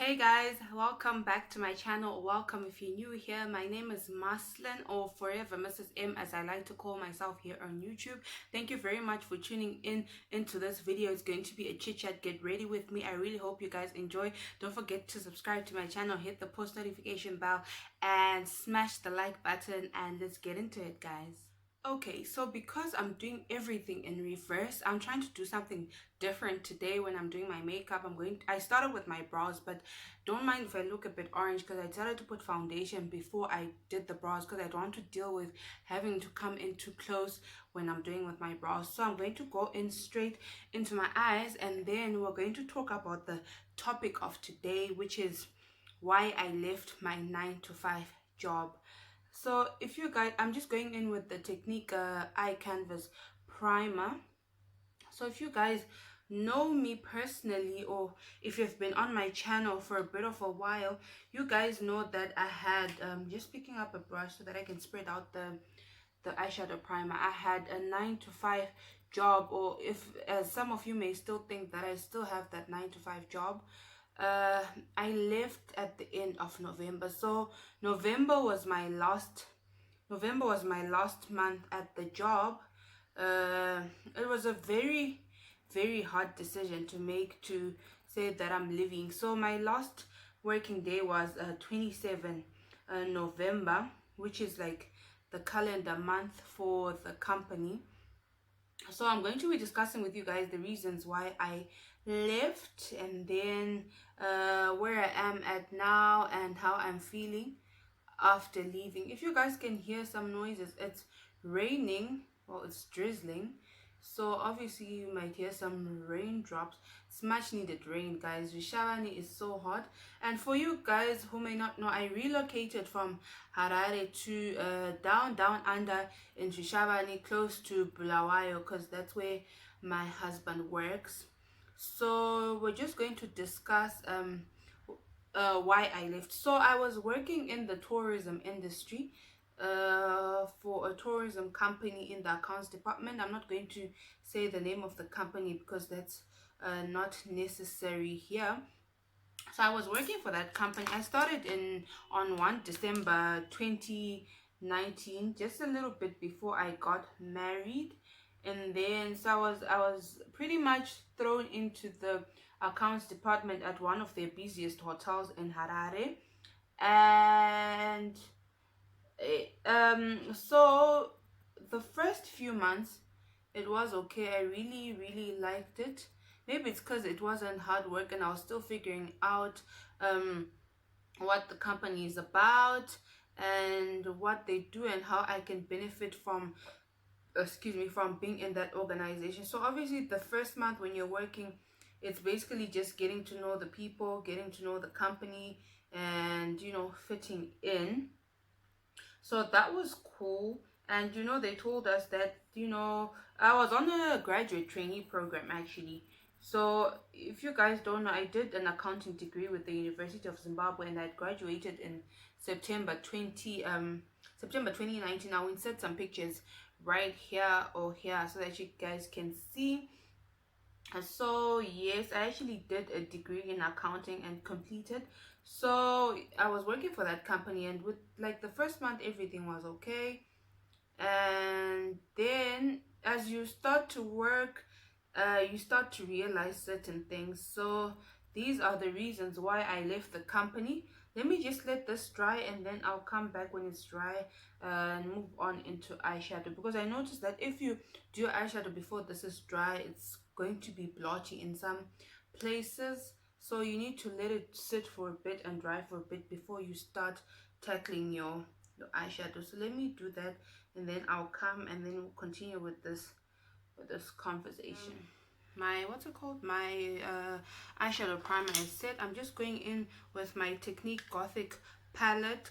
Hey guys, welcome back to my channel. Welcome if you're new here. My name is Marceline, or Forever Mrs. M as I like to call myself here on YouTube. Thank you very much for tuning in into this video. It's going to be a chit chat. Get ready with me. I really hope you guys enjoy. Don't forget to subscribe to my channel, hit the post notification bell, and smash the like button, and let's get into it, guys. Okay, so because I'm doing everything in reverse, I'm trying to do something different today when I'm doing my makeup. I started with my brows, but don't mind if I look a bit orange because I decided to put foundation before I did the brows because I don't want to deal with having to come in too close when I'm doing with my brows. So I'm going to go in straight into my eyes, and then we're going to talk about the topic of today, which is why I left my 9 to 5 job. So if you guys, I'm just going in with the Technique eye canvas primer. So if you guys know me personally, or if you've been on my channel for a bit of a while, you guys know that I had just picking up a brush so that I can spread out the eyeshadow primer. I had a 9 to 5 job, or if some of you may still think that I still have that 9 to 5 job. I left at the end of November. So November was my last month at the job. It was a very hard decision to make, to say that I'm leaving. So my last working day was 27 November, which is like the calendar month for the company. So I'm going to be discussing with you guys the reasons why I left, and then where I am at now and how I'm feeling after leaving. If you guys can hear some noises, it's raining, well, it's drizzling, so obviously you might hear some raindrops. It's much needed rain, guys. Rishavani is so hot. And for you guys who may not know, I relocated from Harare to down under in Rishavani, close to Bulawayo, because that's where my husband works. So we're just going to discuss why I left. So I was working in the tourism industry for a tourism company in the accounts department. I'm not going to say the name of the company because that's not necessary here. So I was working for that company. I started on 1 December 2019, just a little bit before I got married. And then so I was pretty much thrown into the accounts department at one of their busiest hotels in Harare. And so the first few months it was okay. I really liked it. Maybe it's because it wasn't hard work and I was still figuring out what the company is about and what they do and how I can benefit from from being in that organization. So obviously the first month when you're working, it's basically just getting to know the people, getting to know the company, and fitting in. So that was cool. And they told us that I was on a graduate trainee program actually. So if you guys don't know, I did an accounting degree with the University of Zimbabwe, and I graduated in September 2019. I'll insert some pictures right here or here so that you guys can see. So yes, I actually did a degree in accounting and completed. So I was working for that company, and with like the first month everything was okay, and then as you start to work, you start to realize certain things. So these are the reasons why I left the company. Let me just let this dry, and then I'll come back when it's dry and move on into eyeshadow, because I noticed that if you do your eyeshadow before this is dry, it's going to be blotchy in some places. So you need to let it sit for a bit and dry for a bit before you start tackling your eyeshadow. So let me do that, and then I'll come and then we'll continue with this conversation. My my eyeshadow primer is set. I'm just going in with my Technique Gothica palette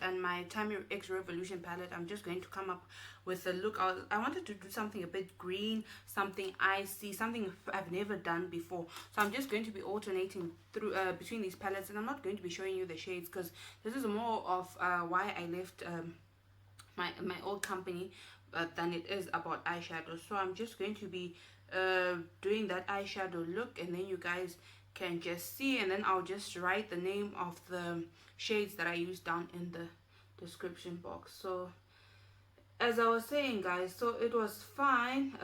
and my Time X Revolution palette. I'm just going to come up with a look. I wanted to do something a bit green, something icy, something I've never done before. So I'm just going to be alternating through between these palettes, and I'm not going to be showing you the shades because this is more of why I left my old company than it is about eyeshadow. So I'm just going to be doing that eyeshadow look, and then you guys can just see, and then I'll just write the name of the shades that I use down in the description box. So as I was saying, guys, so it was fine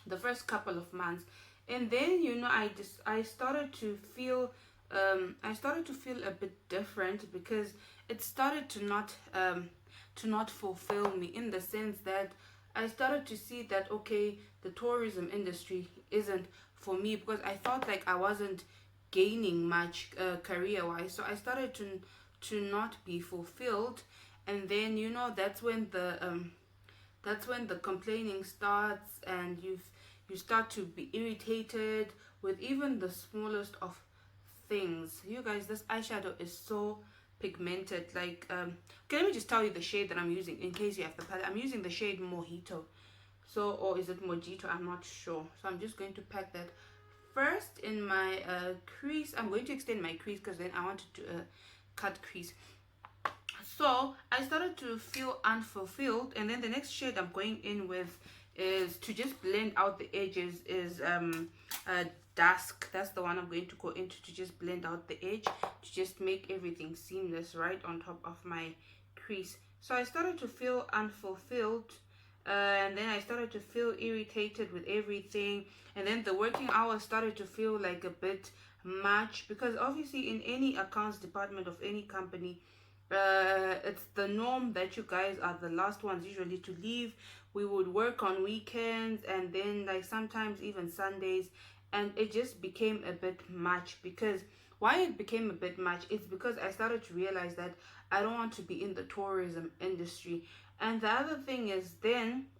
the first couple of months, and then I started to feel a bit different, because it started to not fulfill me, in the sense that I started to see that, okay, the tourism industry isn't for me, because I felt like I wasn't gaining much career wise. So I started to not be fulfilled, and then that's when the complaining starts, and you start to be irritated with even the smallest of things. You guys, this eyeshadow is so pigmented. Like okay, let me just tell you the shade that I'm using in case you have the palette. I'm using the shade Mojito. So, or is it Mojito? I'm not sure. So I'm just going to pack that first in my crease. I'm going to extend my crease because then I wanted to cut crease. So I started to feel unfulfilled, and then the next shade I'm going in with is to just blend out the edges, is Dusk. That's the one I'm going to go into, to just blend out the edge, to just make everything seamless right on top of my crease. So I started to feel unfulfilled, and then I started to feel irritated with everything, and then the working hours started to feel like a bit much, because obviously in any accounts department of any company, it's the norm that you guys are the last ones usually to leave. We would work on weekends, and then like sometimes even Sundays, and it just became a bit much. Because why it became a bit much is because I started to realize that I don't want to be in the tourism industry. And the other thing is, then,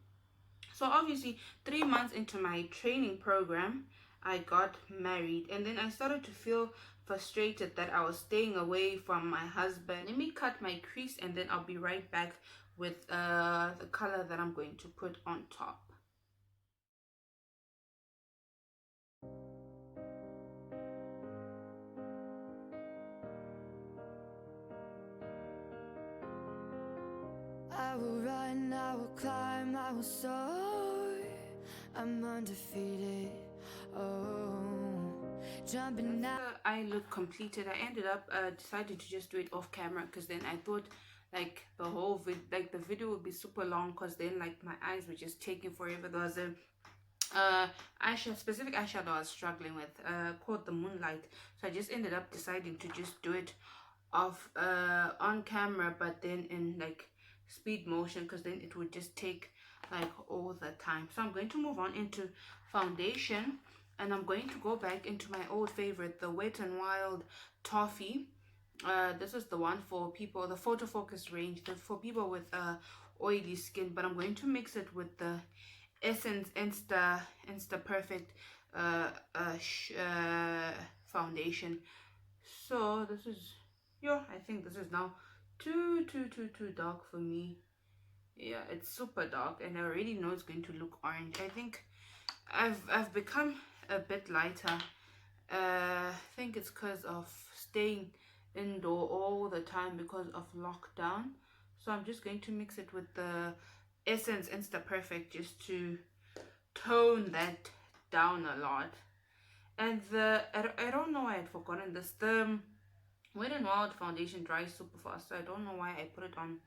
so obviously 3 months into my training program, I got married, and then I started to feel frustrated that I was staying away from my husband. Let me cut my crease, and then I'll be right back with the color that I'm going to put on top. I will run, I will climb, I will soar. I'm undefeated. Oh, jumping now. I look completed. I ended up decided to just do it off camera, because then I thought like the video would be super long, because then like my eyes were just taking forever. There was a specific eyeshadow I was struggling with called the Moonlight, so I just ended up deciding to just do it off on camera, but then in like speed motion, because then it would just take like all the time. So I'm going to move on into foundation, and I'm going to go back into my old favorite, the Wet n Wild Toffee. This is the one for people, the photo focus range, for people with oily skin, but I'm going to mix it with the Essence Insta Perfect foundation. So this is, yeah, I think this is now too dark for me. Yeah, it's super dark, and I already know it's going to look orange. I think I've become a bit lighter. I think it's because of staying indoor all the time because of lockdown. So I'm just going to mix it with the Essence Insta Perfect, just to tone that down a lot. And I don't know why I'd forgotten this. The Wet n Wild foundation dries super fast, so I don't know why I put it on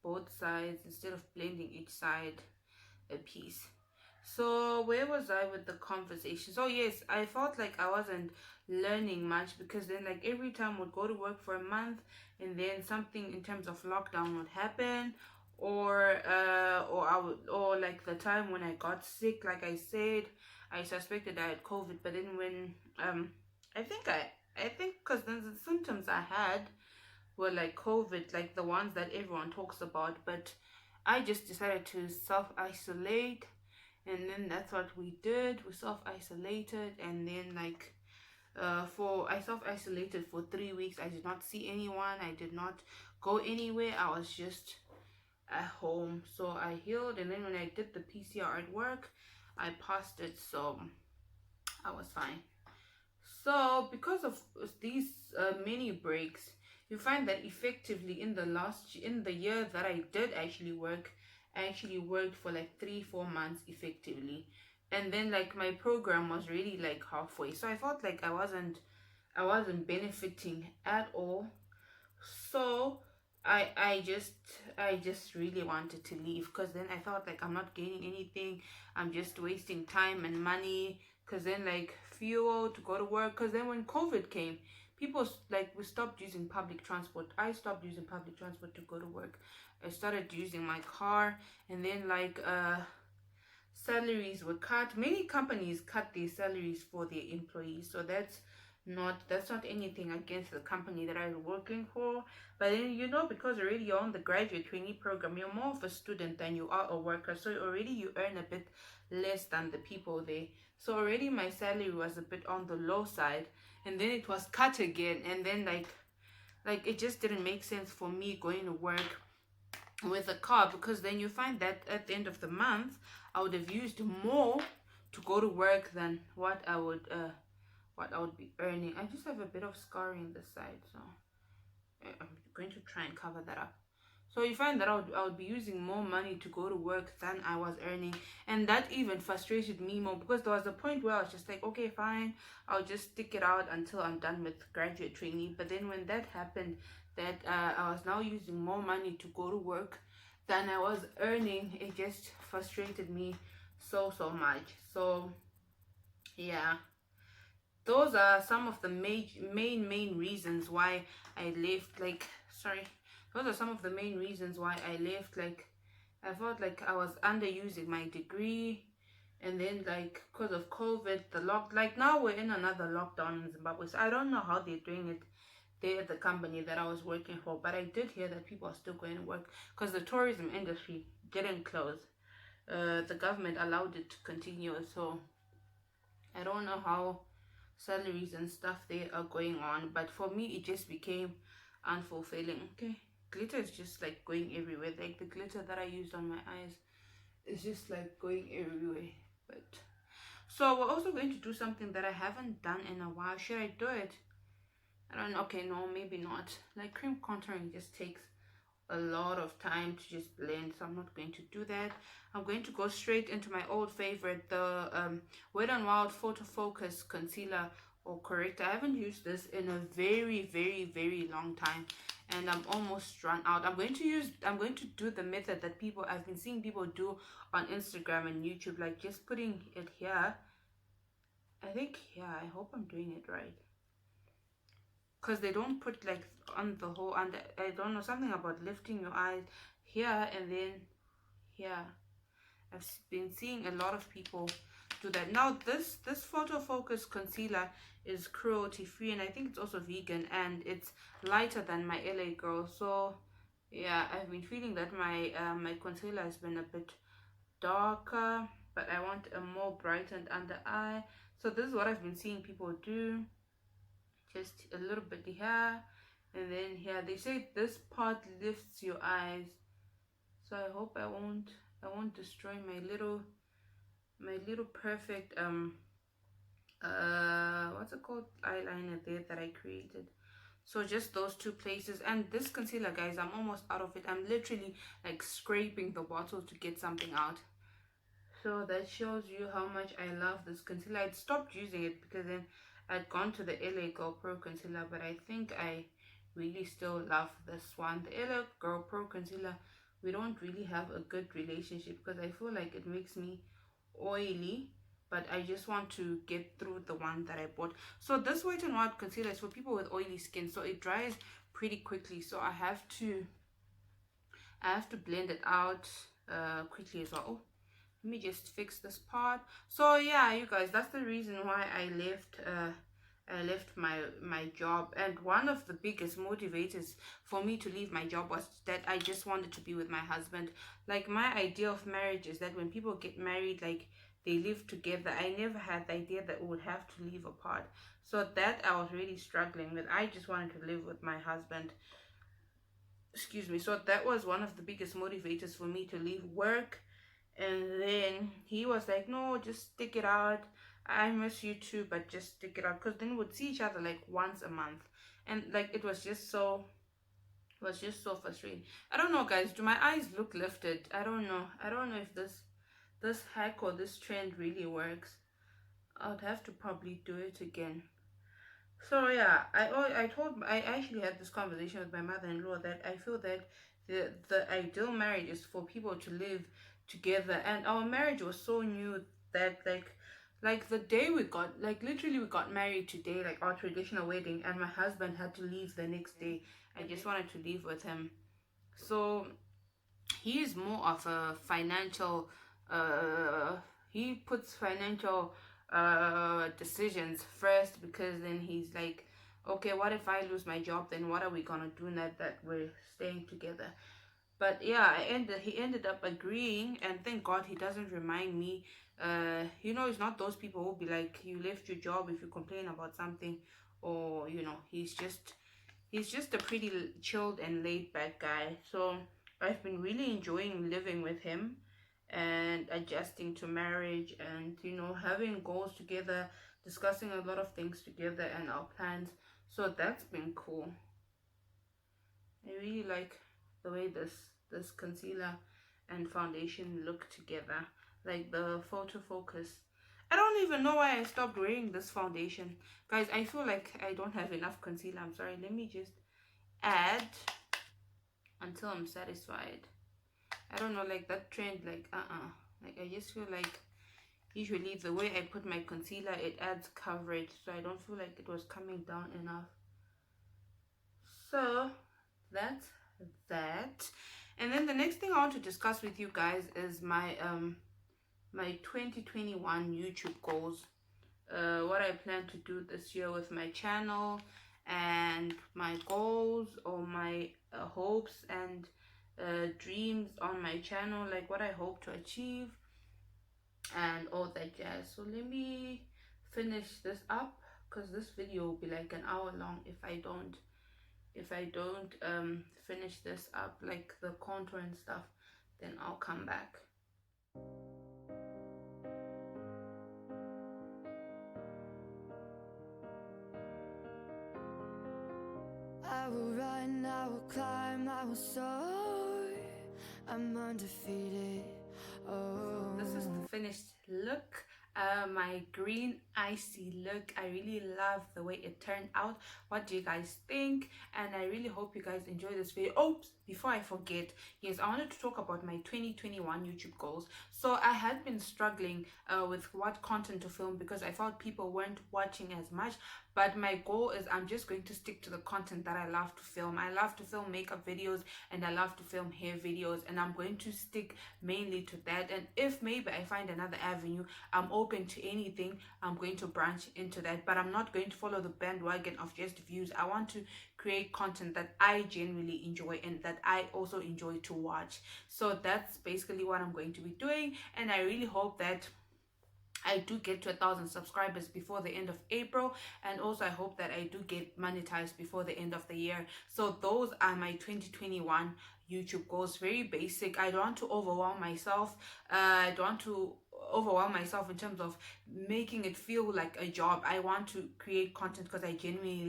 both sides instead of blending each side a piece. So where was I with the conversation? So yes, I felt like I wasn't learning much, because then like every time I would go to work for a month, and then something in terms of lockdown would happen, or like the time when I got sick, like I said, I suspected I had COVID, but then when I think because the symptoms I had were like COVID, like the ones that everyone talks about, but I just decided to self-isolate, and then that's what we did. We self-isolated, and then like I self-isolated for 3 weeks. I did not see anyone, I did not go anywhere, I was just at home. So I healed, and then when I did the PCR at work, I passed it, so I was fine. So because of these mini breaks, you find that effectively in the year that I did actually work, I actually worked for like 3-4 months effectively, and then like my program was really like halfway, so I felt like I wasn't benefiting at all. So I just really wanted to leave, because then I felt like I'm not gaining anything. I'm just wasting time and money, because then like fuel to go to work, because then when COVID came, people like we stopped using public transport. I stopped using public transport to go to work. I started using my car, and then like salaries were cut. Many companies cut their salaries for their employees, so that's not anything against the company that I was working for. But then, because already you're on the graduate trainee program, you're more of a student than you are a worker, so already you earn a bit less than the people there. So already my salary was a bit on the low side, and then it was cut again, and then like it just didn't make sense for me going to work with a car, because then you find that at the end of the month I would have used more to go to work than what I would be earning. I just have a bit of scarring this side, so I'm going to try and cover that up. So you find that I would be using more money to go to work than I was earning, and that even frustrated me more, because there was a point where I was just like, okay, fine, I'll just stick it out until I'm done with graduate trainee. But then when that happened, that I was now using more money to go to work than I was earning, it just frustrated me so much. So yeah, those are some of the main reasons why I left. Like, sorry, those are some of the main reasons why I left. Like, I felt like I was underusing my degree, and then like because of COVID, like now we're in another lockdown in Zimbabwe, so I don't know how they're doing it there at the company that I was working for. But I did hear that people are still going to work, because the tourism industry didn't close. The government allowed it to continue, so I don't know how salaries and stuff they are going on, but for me it just became unfulfilling. Okay, glitter is just like going everywhere. Like the glitter that I used on my eyes is just like going everywhere. But so we're also going to do something that I haven't done in a while. Should I do it? I don't know. Okay, no, maybe not. Like cream contouring just takes a lot of time to just blend, so I'm not going to do that. I'm going to go straight into my old favorite, the Wet n Wild Photo Focus concealer or corrector. I haven't used this in a very long time, and I'm almost run out. I'm going to do the method that I've been seeing people do on Instagram and YouTube, like just putting it here. I think, yeah, I hope I'm doing it right, because they don't put like on the whole under. I don't know, something about lifting your eyes here and then here. I've been seeing a lot of people do that. Now this photo focus concealer is cruelty free, and I think it's also vegan, and it's lighter than my LA Girl. So yeah, I've been feeling that my concealer has been a bit darker, but I want a more brightened under eye. So this is what I've been seeing people do. Just a little bit here, and then here. They say this part lifts your eyes, so I hope I won't destroy my little perfect what's it called, eyeliner there that I created. So just those two places. And this concealer, guys, I'm almost out of it. I'm literally like scraping the bottle to get something out. So that shows you how much I love this concealer. I'd stopped using it because then I'd gone to the LA Girl Pro concealer, but I think I really still love this one. The LA Girl Pro concealer, we don't really have a good relationship, because I feel like it makes me oily, but I just want to get through the one that I bought. So this Wet n Wild concealer is for people with oily skin, so it dries pretty quickly, so I have to blend it out quickly as well. Oh, let me just fix this part. So yeah, you guys, that's the reason why I left my job. And one of the biggest motivators for me to leave my job was that I just wanted to be with my husband. Like, my idea of marriage is that when people get married, like, they live together. I never had the idea that we would have to live apart. So that I was really struggling with. I just wanted to live with my husband. Excuse me. So that was one of the biggest motivators for me to leave work. And then he was like, no, just stick it out. I miss you too, but just stick it out. Because then we'd see each other like once a month. And like it was just so frustrating. I don't know, guys. Do my eyes look lifted? I don't know. I don't know if this this hack or this trend really works. I'd have to probably do it again. So yeah, I actually had this conversation with my mother-in-law that I feel that the ideal marriage is for people to live together, and our marriage was so new that like the day we got, like literally we got married today, like our traditional wedding, and my husband had to leave the next day. I just wanted to leave with him. So he is more of a financial uh he puts financial decisions first, because then he's like, okay, what if I lose my job, then what are we gonna do now that we're staying together? But yeah, he ended up agreeing, and thank God he doesn't remind me. He's not those people who'll be like, you left your job if you complain about something, or he's just a pretty chilled and laid back guy. So I've been really enjoying living with him and adjusting to marriage, and having goals together, discussing a lot of things together and our plans. So that's been cool. I really like the way this concealer and foundation look together, like the photo focus. I don't even know why I stopped wearing this foundation, guys. I feel like I don't have enough concealer. I'm sorry. Let me just add until I'm satisfied. I don't know, like that trend, like like I just feel like usually the way I put my concealer, it adds coverage, so I don't feel like it was coming down enough. So that's that. And then the next thing I want to discuss with you guys is my 2021 YouTube goals. What I plan to do this year with my channel, and my goals, or my hopes and dreams on my channel, like what I hope to achieve and all that jazz. So let me finish this up, because this video will be like an hour long if I don't finish this up, like the contour and stuff. Then I'll come back. I will run, I will climb, I will soar. I'm undefeated. Oh, this is the finished look. My green icy look. I really love the way it turned out. What do you guys think? And I really hope you guys enjoy this video. Oops, before I forget, yes, I wanted to talk about my 2021 YouTube goals. So I had been struggling with what content to film, because I felt people weren't watching as much. But my goal is I'm just going to stick to the content that I love to film. I love to film makeup videos, and I love to film hair videos, and I'm going to stick mainly to that. And if maybe I find another avenue, I'm open to anything. I'm going to branch into that, but I'm not going to follow the bandwagon of just views. I want to create content that I genuinely enjoy and that I also enjoy to watch. So that's basically what I'm going to be doing, and I really hope that I do get to 1,000 subscribers before the end of April, and also I hope that I do get monetized before the end of the year. So those are my 2021 YouTube goals. Very basic. I don't want to overwhelm myself. I don't want to overwhelm myself in terms of making it feel like a job. I want to create content because I genuinely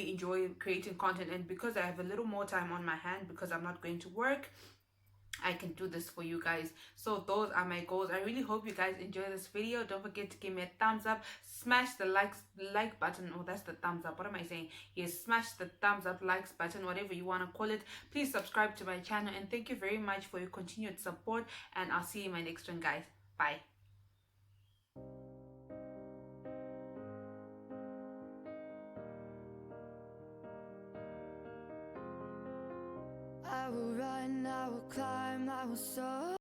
enjoy creating content, and because I have a little more time on my hand because I'm not going to work, I can do this for you guys. So those are my goals. I really hope you guys enjoy this video. Don't forget to give me a thumbs up, smash the like button. Oh, that's the thumbs up. What am I saying? Yes, smash the thumbs up, likes button, whatever you want to call it. Please subscribe to my channel, and thank you very much for your continued support, and I'll see you in my next one, guys. Bye. I will run, I will climb, I will soar.